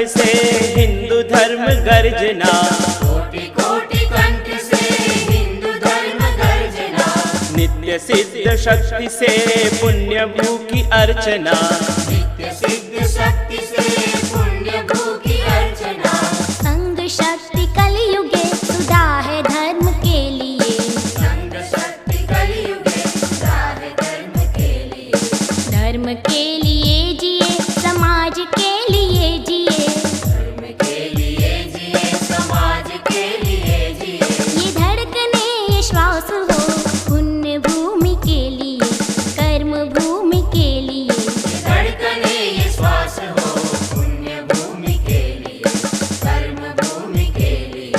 से हिंदू धर्म गर्जना, कोटि कोटि कंठ से हिंदू धर्म गर्जना। नित्य सिद्ध शक्ति से पुण्य भू की अर्चना, नित्य सिद्ध शक्ति से पुण्य भू की अर्चना। संग शक्ति कलयुगे सुधा है धर्म के लिए, संग शक्ति कलयुगे सुधा है धर्म के लिए। धर्म के लिए जिए समाज के लिए जिए, धर्म के लिए जिए समाज के लिए जिए। ये धड़कने ये श्वास हो पुण्य भूमि के लिए, कर्म भूमि के लिए। धड़कने ये श्वास हो पुण्य भूमि के लिए, कर्म भूमि के लिए।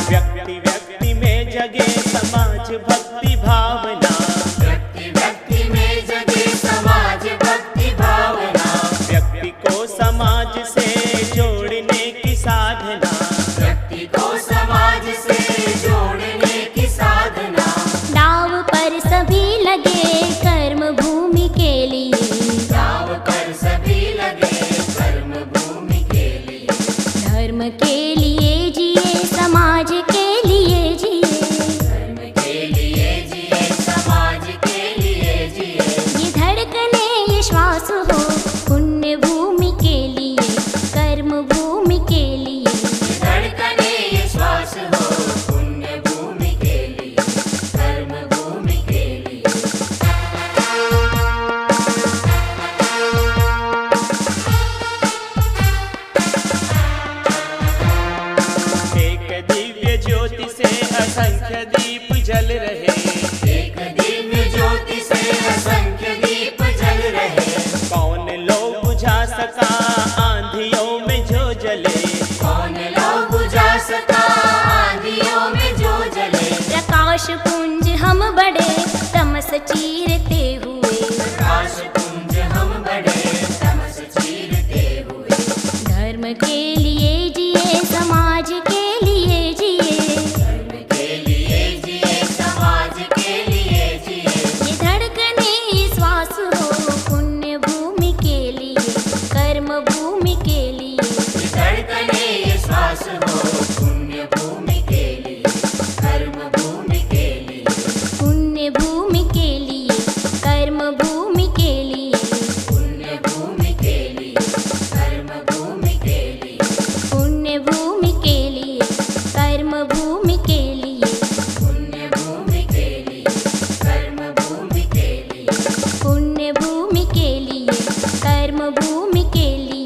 व्यक्ति व्यक्ति में जगे समाज भक्ति भावना, व्यक्ति व्यक्ति में जगे समाज भक्ति भावना। व्यक्ति को समाज से जोड़ने की साधना, व्यक्ति को समाज से जोड़ने की साधना। दाव पर सभी लगे कर्म भूमि के लिए, दाव पर सभी लगे कर्म भूमि के लिए। धर्म के लिए जिए समाज के लिए जिए, धर्म के लिए जिए समाज के लिए जिए। ये धड़कने ये श्वास हो पुण्य भूमि के लिए, कर्म भूमि के लिए। धड़कने ये श्वास हो पुण्य भूमि के लिए, कर्म भूमि के लिए। एक दिव्य ज्योति से असंख्य दीप जल रहे, एक दिव्य ज्योति से असंख्य दीप जल रहे। कौन लो बुझा सका आंधियों में जो जले, कौन लो बुझा सका आंधियों में जो जले। प्रकाश पुंज हम बड़े तमस चीरते हुए, प्रकाश पुंज हम बड़े तमस चीरते हुए। धर्म के लिए जिए समाज के लिए जिए, धर्म के लिए जिए समाज के लिए जिए। ये धड़कने ये श्वास हो पुण्य भूमि के लिए, कर्म भूमि के लिए। धड़कने ये श्वास हो पुण्य भूमि के लिए, कर्म भूमि के लिए। पुण्य भूमि के लिए, कर्म भूमि के लिए। पुण्य भूमि के लिए, कर्म भूमि के लिए। पुण्य भूमि के लिए, कर्म भूमि के लिए। पुण्य भूमि के लिए, कर्म भूमि के लिए। पुण्य भूमि के लिए, कर्म भूमि के लिए।